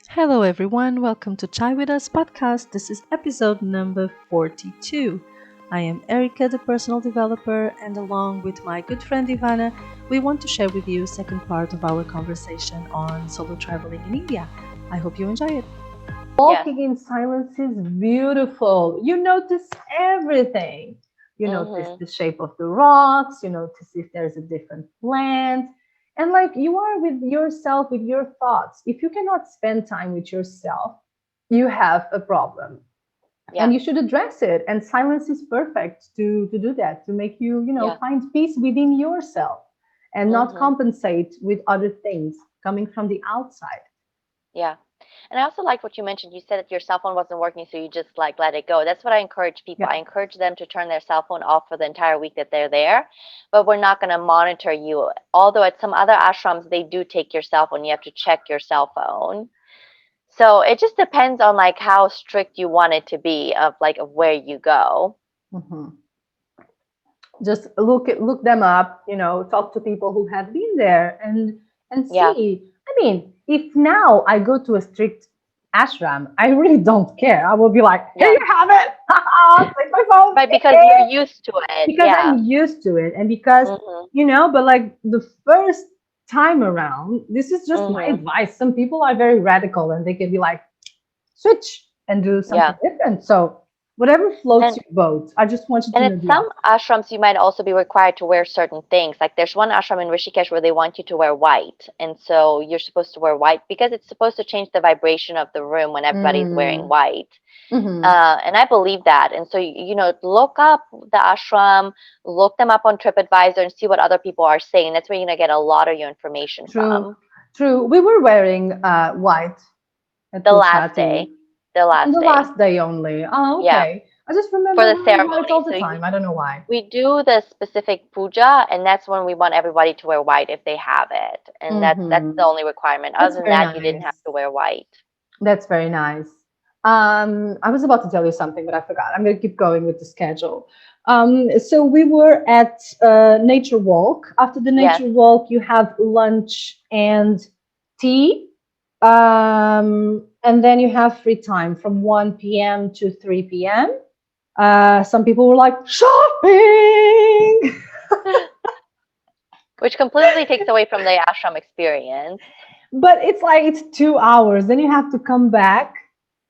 Hello, everyone. Welcome to Chai with Us podcast. This is episode number 42. I am Erica, the personal developer, and along with my good friend Ivana, we want to share with you second part of our conversation on solo traveling in India. I hope you enjoy it. Yes. Walking in silence is beautiful. You notice everything. You notice Mm-hmm. the shape of the rocks, you notice if there's a different plant. And like you are with yourself, with your thoughts. If you cannot spend time with yourself, you have a problem. Yeah. And you should address it. And silence is perfect to do that, to make you, Yeah. find peace within yourself and not Mm-hmm. compensate with other things coming from the outside. Yeah. And I also like what you mentioned. You said that your cell phone wasn't working, so you just like let it go. That's what I encourage people. Yeah. I encourage them to turn their cell phone off for the entire week that they're there, but we're not going to monitor you. Although at some other ashrams, they do take your cell phone. You have to check your cell phone. So it just depends on like how strict you want it to be of where you go. Mhm. Just look them up, talk to people who have been there and Yeah. see. I mean, if now I go to a strict ashram, I really don't care. I will be like, here Yeah. you have it. Take my phone. Right, because you're used to it. Because I'm Yeah. used to it and because Mm-hmm. but like the first time around, this is just my Mm-hmm. advice. Some people are very radical and they can be like, switch and do something Yeah. different. So whatever floats And your boat, I just want you And to know at the some opposite. ashrams, you might also be required to wear certain things. Like there's one ashram in Rishikesh where they want you to wear white. And so you're supposed to wear white because it's supposed to change the vibration of the room when everybody's wearing Mm. white. Hmm. And I believe that. And so, look up the ashram, look them up on TripAdvisor and see what other people are saying. That's where you're going to get a lot of your information True, from. true. We were wearing white at The last Puchati day. The on last the day. last day only. Oh, Yeah. okay. I just For remember the wearing white ceremony. all the time. I don't know why. We do the specific puja, and that's when we want everybody to wear white if they have it, and that's the Hmm. only requirement. That's Other than very that, you didn't have nice. to wear white. That's very nice. I was about to tell you something, but I forgot. I'm going to keep going with the schedule. So we were at Nature Walk. After the Yes. Nature Walk, you have lunch and tea. And then you have free time from 1 p.m. to 3 p.m. Some people were like, shopping! Which completely takes away from the ashram experience. But it's like it's 2 hours. Then you have to come back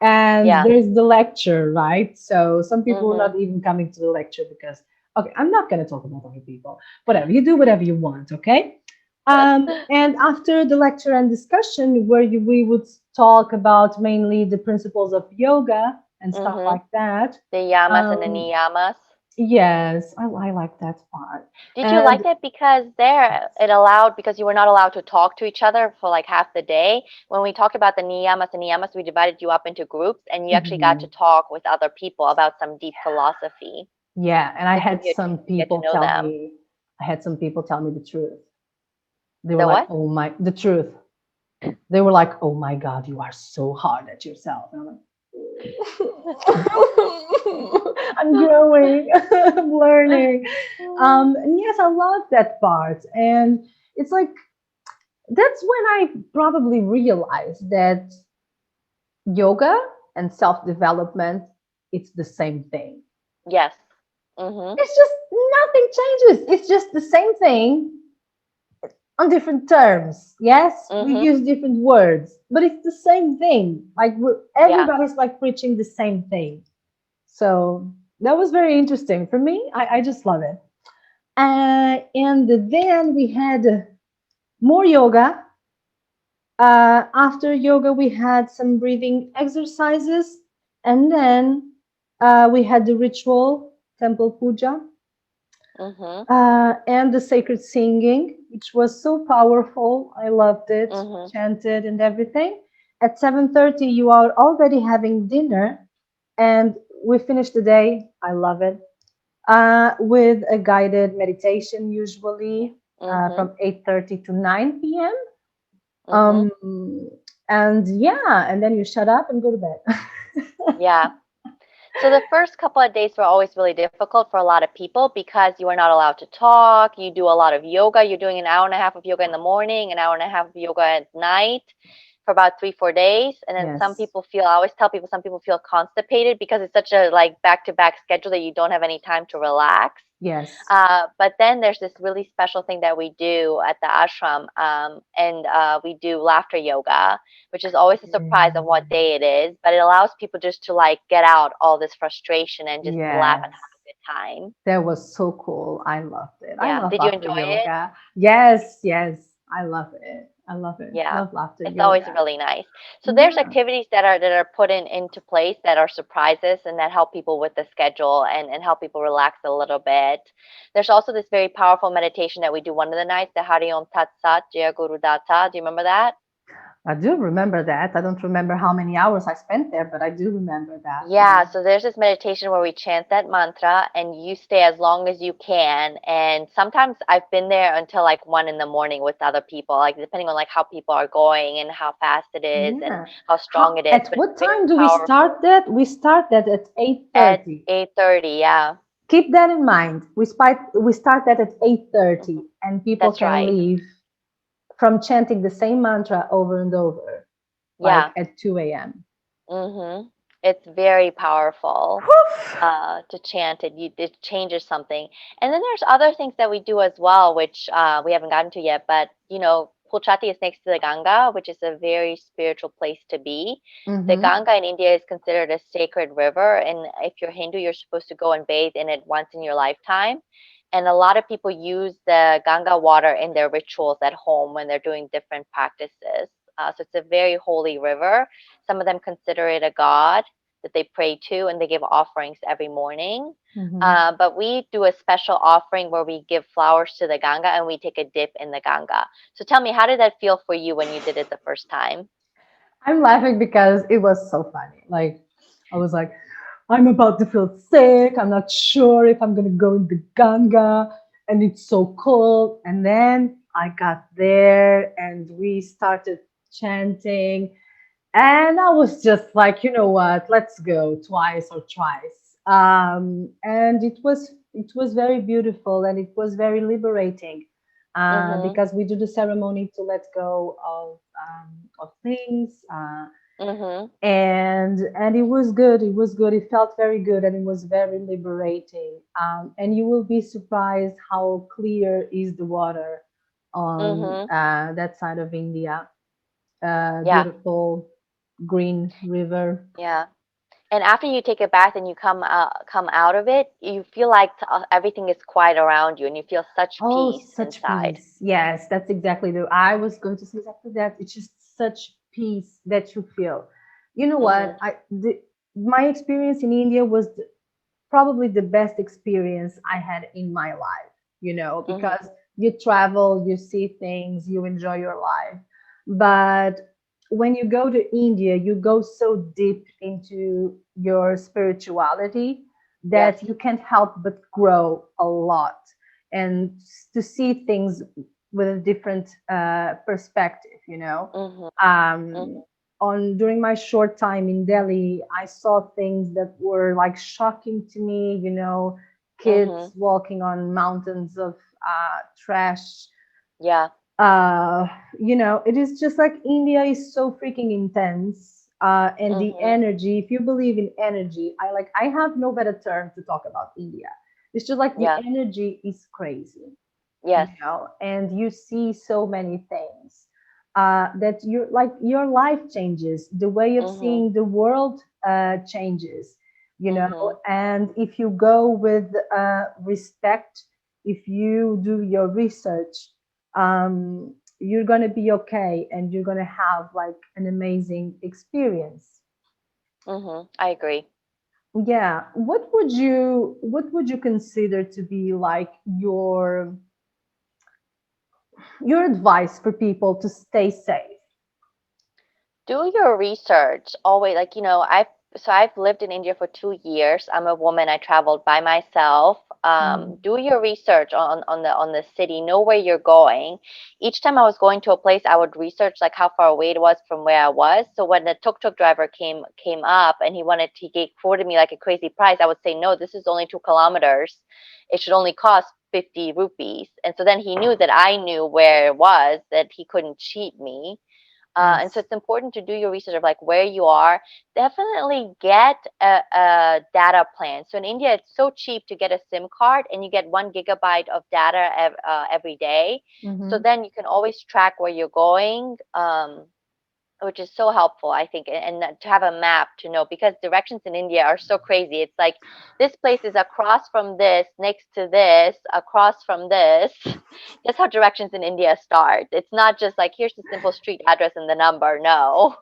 and Yeah. there's the lecture, right? So some people are Mhm. not even coming to the lecture because, okay, I'm not going to talk about other people. Whatever, you do whatever you want, okay? And after the lecture and discussion, where we would talk about mainly the principles of yoga and stuff Mhm. like that. The yamas and the Um, niyamas. yes, I like that part. Did you And like it because there it allowed because you were not allowed to talk to each other for like half the day? When we talked about the niyamas and niyamas, we divided you up into groups, and you actually got to mhm, talk with other people about some deep philosophy. yeah, and Just give you a chance to get to know them. I had some people tell me the truth. They were The like, what? "Oh my," the truth. They were like, "Oh my God, you are so hard at yourself." And I'm like, I'm growing, I'm learning. And yes, I love that part. And it's like that's when I probably realized that yoga and self-development, it's the same thing. Yes. Mhm. It's just nothing changes. It's just the same thing on different terms. Yes, we Mhm. use different words, but it's the same thing. Like Yeah. everybody's like preaching the same thing. So that was very interesting for me. I just love it. And then we had more yoga. After yoga, we had some breathing exercises, and then we had the ritual temple puja Mhm. and the sacred singing, which was so powerful. I loved it, Mhm. chanted and everything. At 7:30, you are already having dinner, and we finished the day. I love it with a guided meditation, usually Mhm. from 8:30 to 9 p.m. Mhm. Um, and yeah, and then you shut up and go to bed. Yeah. So the first couple of days were always really difficult for a lot of people because you are not allowed to talk. You do a lot of yoga. You're doing an hour and a half of yoga in the morning, an hour and a half of yoga at night. for about 3-4 days, and then some Yes. people feel, I always tell people, some people feel constipated because it's such a like back-to-back schedule that you don't have any time to relax. Yes. But then there's this really special thing that we do at the ashram, and we do laughter yoga, which is always a surprise on what day it is, but it allows people just to like get out all this frustration and just laugh and Yes. have a good time. That was so cool. I loved it. I Yeah. love Did you laughter enjoy it? yoga. Yes, yes. I love it. I love it. Yeah, Love laughter it's always yoga. really nice. So there's Yeah. activities that are put into place that are surprises and that help people with the schedule and help people relax a little bit. There's also this very powerful meditation that we do one of the nights, the Hari Om Tat Sat Jaya Guru Datta. Do you remember that? I do remember that. I don't remember how many hours I spent there, but I do remember that. Yeah, Yeah. so there's this meditation where we chant that mantra and you stay as long as you can. And sometimes I've been there until like 1 in the morning with other people, like depending on like how people are going and how fast it is and Yeah. how How, strong it is. at But it's what very time do we start powerful. that? We start that at At 8:30. 8:30, yeah. Keep that in mind. We start that at Mhm. 8:30 and people That's can right. leave from chanting the same mantra over and over, like Yeah. at 2 a.m. It's very powerful Whew. to chant it. It changes something. And then there's other things that we do as well, which we haven't gotten to yet. But, Pulchati is next to the Ganga, which is a very spiritual place to be. The Mm-hmm. Ganga in India is considered a sacred river. And if you're Hindu, you're supposed to go and bathe in it once in your lifetime. And a lot of people use the Ganga water in their rituals at home when they're doing different practices. So it's a very holy river. Some of them consider it a god that they pray to, and they give offerings every morning. Mm-hmm. But we do a special offering where we give flowers to the Ganga and we take a dip in the Ganga. So tell me, how did that feel for you when you did it the first time? I'm laughing because it was so funny. Like, I was like, I'm about to feel sick. I'm not sure if I'm going to go in the Ganga. And it's so cold. And then I got there and we started chanting. And I was just like, you know what? Let's go twice or thrice. And it was very beautiful and it was very liberating Mm-hmm. because we do the ceremony to let go of things. Mm-hmm. And it was good. It was good. It felt very good and it was very liberating. And you will be surprised how clear is the water on Mm-hmm. that side of India. Yeah. Beautiful green river. Yeah. And after you take a bath and you come out of it, you feel like everything is quiet around you and you feel such Oh, peace such inside. peace. Yes, that's exactly the. I was going to say exactly that. It's just such peace that you feel. You know Mm-hmm. what? My experience in India was probably the best experience I had in my life, Mm-hmm. because you travel, you see things, you enjoy your life. But when you go to India, you go so deep into your spirituality Yes. that you can't help but grow a lot and to see things with a different perspective, Mm-hmm. um, Mm-hmm. on during my short time in Delhi, I saw things that were like shocking to me, Mm-hmm. kids walking on mountains of trash. Yeah. Uh, it is just like India is so freaking intense. And the Mm-hmm. energy, if you believe in energy, I have no better term to talk about India. It's just like the Yeah. energy is crazy, Yes. and you see so many things that your life changes, the way of Mm-hmm. seeing the world changes, Mm-hmm. and if you go with respect, if you do your research, you're going to be okay and you're going to have like an amazing experience. Mm-hmm. I agree. Yeah, what would you consider to be like your advice for people to stay safe? Do your research always, like, I've lived in India for 2 years. I'm a woman. I traveled by myself. Mm. Do your research on the city. Know where you're going. Each time I was going to a place, I would research like how far away it was from where I was. So when the tuk-tuk driver came up and he quoted me like a crazy price, I would say, no, this is only 2 kilometers. It should only cost 50 rupees. And so then he knew that I knew where it was, that he couldn't cheat me. And so Yes. it's important to do your research of like where you are. Definitely get a data plan. So in India, it's so cheap to get a SIM card, and you get 1 gigabyte of data every day. So Mm-hmm. then you can always track where you're going. Which is so helpful, I think, and to have a map to know, because directions in India are so crazy. It's like this place is across from this, next to this, across from this. That's how directions in India start. It's not just like here's the simple street address and the number. No,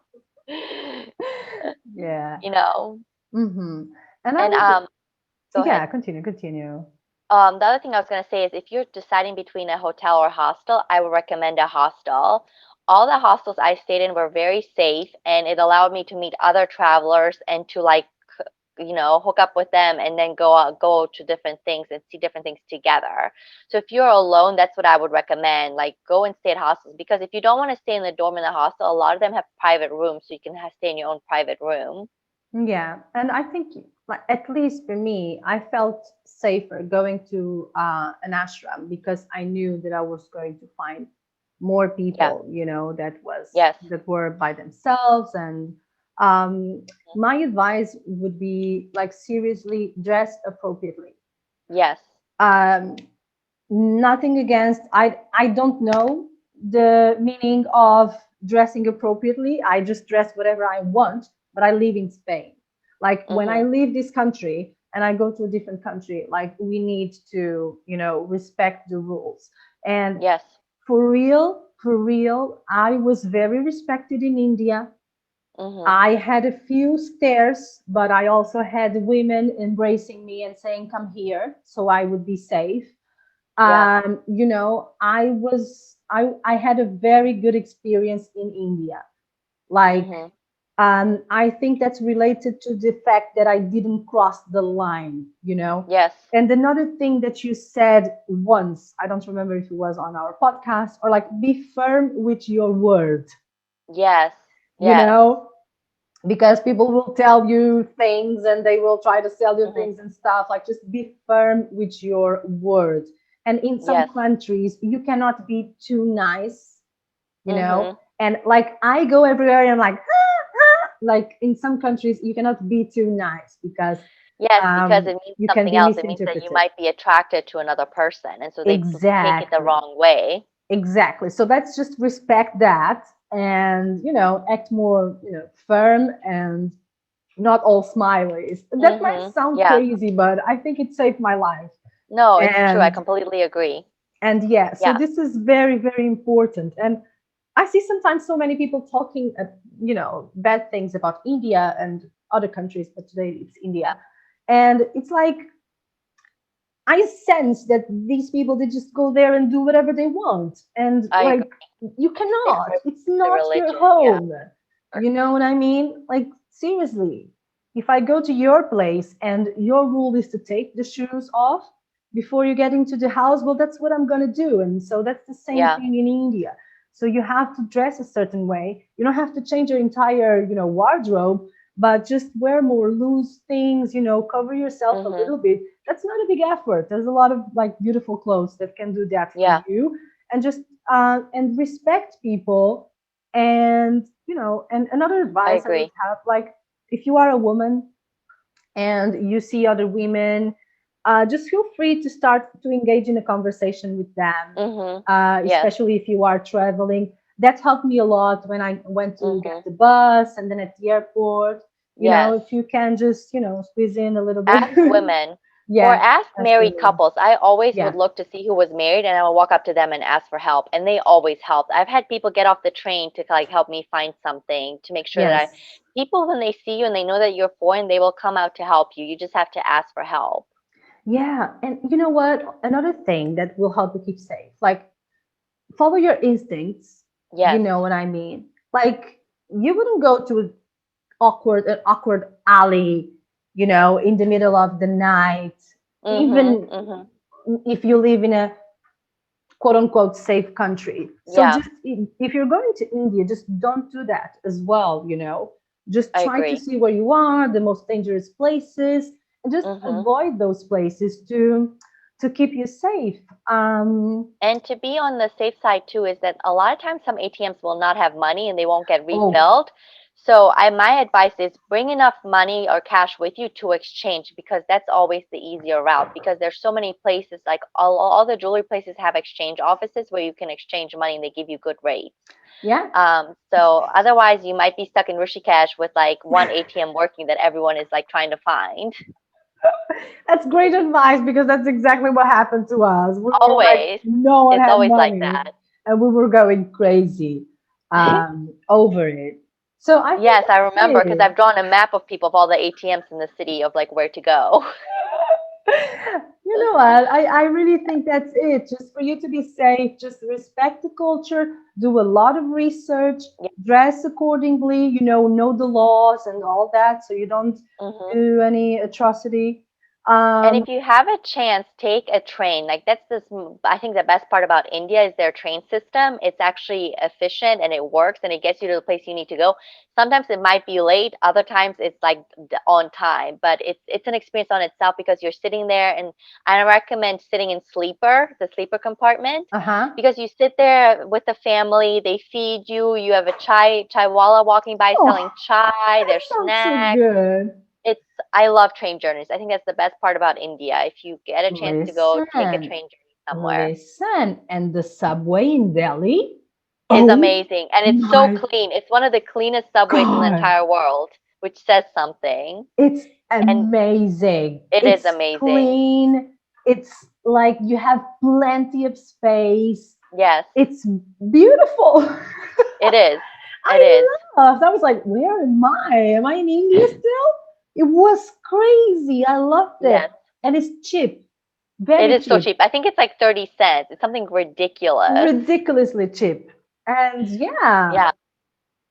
Yeah. you know. Mm-hmm. And I And would, go yeah, ahead. continue, continue. The other thing I was going to say is if you're deciding between a hotel or hostel, I would recommend a hostel. All the hostels I stayed in were very safe, and it allowed me to meet other travelers and to like, hook up with them and then go to different things and see different things together. So if you're alone, that's what I would recommend. Like go and stay at hostels, because if you don't want to stay in the dorm in the hostel, a lot of them have private rooms, so you can stay in your own private room. Yeah, and I think, like, at least for me, I felt safer going to an ashram because I knew that I was going to find more Yeah. people, Yes. that were by themselves. And um, my advice would be, like, seriously dress appropriately. Yes. Um, Nothing against, I don't know the meaning of dressing appropriately. I just dress whatever I want, but I live in Spain. Like when I Mhm. leave this country and I go to a different country, like we need to, respect the rules. And Yes. for real, I was very respected in India. Mhm. I had a few stares, but I also had women embracing me and saying, "Come here," so I would be safe. Yeah. I had a very good experience in India. Like, Mhm. I think that's related to the fact that I didn't cross the line. Yes. And another thing that you said once, I don't remember if it was on our podcast, or like, be firm with your word, Yes. you Yes. know, because people will tell you things and they will try to sell you Mhm. things and stuff. Like, just be firm with your word. And in some Yes. countries you cannot be too nice, Mhm. and like, I go everywhere and I'm like, "Ah, ah." Like, in some countries you cannot be too nice because Yes, because it means you can something be else. It means that you misinterpreted. might be attracted to another person, and so they take it the Exactly. wrong way. Exactly. So let's just respect that, and act more, firm, and not all smileys. That might Mhm. sound Yeah. crazy, but I think it saved my life. No, it's true. I And completely agree. yeah, so Yeah. this is very, very important. And I see sometimes so many people talking, bad things about India and other countries, but today it's India. And it's like, I sense that these people, they just go there and do whatever they want. And I agree. like, you It's cannot. It's the not your religion. Yeah. home. You know what I mean? Like, seriously. If I go to your place and your rule is to take the shoes off before you get into the house, well, that's what I'm going to do. And so that's the same Yeah. thing in India. So you have to dress a certain way. You don't have to change your entire, wardrobe, but just wear more loose things, cover yourself a Mhm. little bit. That's not a big effort. There's a lot of, like, beautiful clothes that can do that for Yeah. you. And just and respect people. And and another I advice I would agree. have, like, if you are a woman and you see other women, just feel free to start to engage in a conversation with them, Mhm. Yes. especially if you are traveling. That helped me a lot when I went to get Mhm. the bus and then at the airport. Yes. If you can just, squeeze in a little bit. Ask women or Yeah, ask ask married women. couples. I always would Yeah. look to see who was married, and I would walk up to them and ask for help, and they always helped. I've had people get off the train to like help me find something to make sure that I Yes. people when they see you and they know that you're foreign, they will come out to help you. You just have to ask for help. Yeah. And you know what? Another thing that will help you keep safe, like, follow your instincts. You Yes. know what I mean? Like, you wouldn't go to an awkward alley, in the middle of the night, Mhm. even Mhm. if you live in a quote unquote safe country. So Yeah, just, if you're going to India, just don't do that as well. Just I try to agree. see where you are, the most dangerous places, and just Mhm. avoid those places to to keep you safe. And to be on the safe side too is that a lot of times some ATMs will not have money and they won't get Oh, refilled. So my advice is bring enough money or cash with you to exchange, because that's always the easier route, because there's so many places, like all the jewelry places have exchange offices where you can exchange money and they give you good rates. yeah. So otherwise you might be stuck in Rishikesh with like one ATM working that everyone is like trying to find. That's great advice because that's exactly what happened to us. We were like, Always. no one It's had always like money, that. and we were going crazy over it. So I think Yes, I that's remember because it. I've drawn a map of people of all the ATMs in the city of like where to go. You know what? I really think that's it. Just for you to be safe, just respect the culture, do a lot of research, Yeah. dress accordingly, know the laws and all that so you don't Hmm. do any atrocity. And Um, if you have a chance, take a train. Like that's I think the best part about India is their train system. It's actually efficient and it works and it gets you to the place you need to go. Sometimes it might be late, other times it's like on time, but it's an experience on itself because you're sitting there, and I recommend sitting in the sleeper compartment, uh-huh. because you sit there with the family, they feed you, you have a chaiwala walking by selling Oh, chai, that there's sounds so snacks. good. It's I love train journeys. I think that's the best part about India. If you get a chance to go, take a Listen, train journey somewhere. listen, and the subway in Delhi. Is Oh amazing, and it's so my clean. It's one of the cleanest subways in the God. entire world, which says something. It's And amazing. it is It's amazing. clean. It's like you have plenty of space. Yes, It's beautiful. it is. It I is. loved. I was like, where am I? Am I in India still? It was crazy. I loved Yes, it. And it's cheap. it Very is so cheap. cheap. I think it's like 30 cents. It's something ridiculous. Ridiculously cheap. And yeah, Yeah,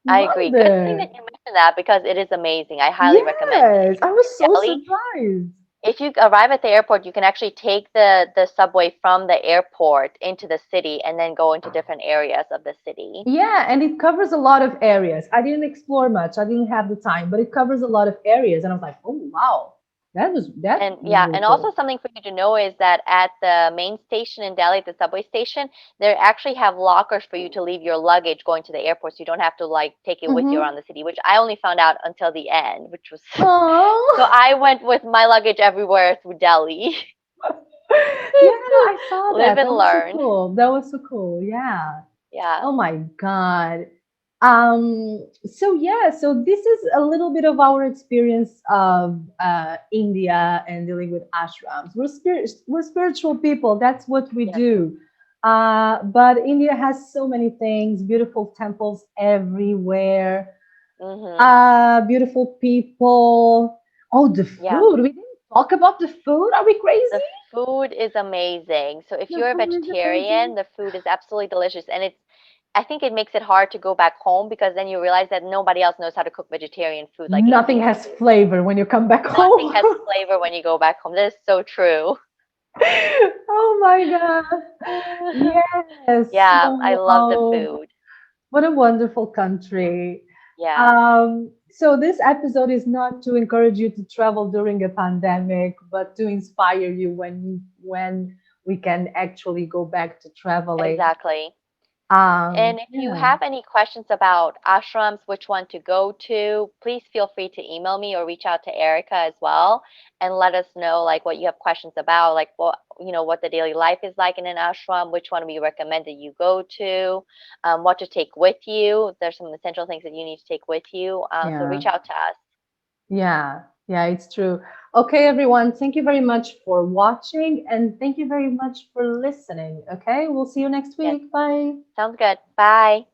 I agree. loved Good thing that it. you mentioned that because it is amazing. I highly recommend it. Yes, If I you're was so in Delhi, surprised. if you arrive at the airport, you can actually take the subway from the airport into the city and then go into different areas of the city. Yeah, and it covers a lot of areas. I didn't explore much. I didn't have the time, but it covers a lot of areas. And I was like, oh wow, that And was yeah, really and cool. also something for you to know is that at the main station in Delhi, the subway station, they actually have lockers for you to leave your luggage going to the airport, so you don't have to like take it with you Mm-hmm. around the city, which I only found out until the end, which was so Oh, I went with my luggage everywhere through Delhi. yeah, I saw Live that. and That was so learn. cool. That was so cool. Yeah. Yeah. Oh my God. So yeah, so this is a little bit of our experience of India and dealing with ashrams. We're spiritual people. That's what we Yes. do. But India has so many things, beautiful temples everywhere, Mhm. beautiful people. Oh, the Yeah. food. We didn't talk about the food. Are we The crazy? food is amazing. So if The you're a food is vegetarian, amazing. the food is absolutely delicious. And I think it makes it hard to go back home because then you realize that nobody else knows how to cook vegetarian food like Nothing Indian has food. flavor when you come back Nothing home. has flavor when you go back home. That is so true. Oh my God. Yes. Yeah, I So, love the oh, food. what a wonderful country. Yeah, So this episode is not to encourage you to travel during a pandemic, but to inspire you when we can actually go back to traveling. exactly. And if you Yeah. have any questions about ashrams, which one to go to, please feel free to email me or reach out to Erica as well and let us know like what you have questions about, like what the daily life is like in an ashram, which one we recommend that you go to, what to take with you. There's some essential things that you need to take with you. So Yeah. reach out to us. Yeah, yeah, it's true. Okay, everyone, thank you very much for watching and thank you very much for listening. Okay, we'll see you next Yes, week. Bye. sounds good. Bye.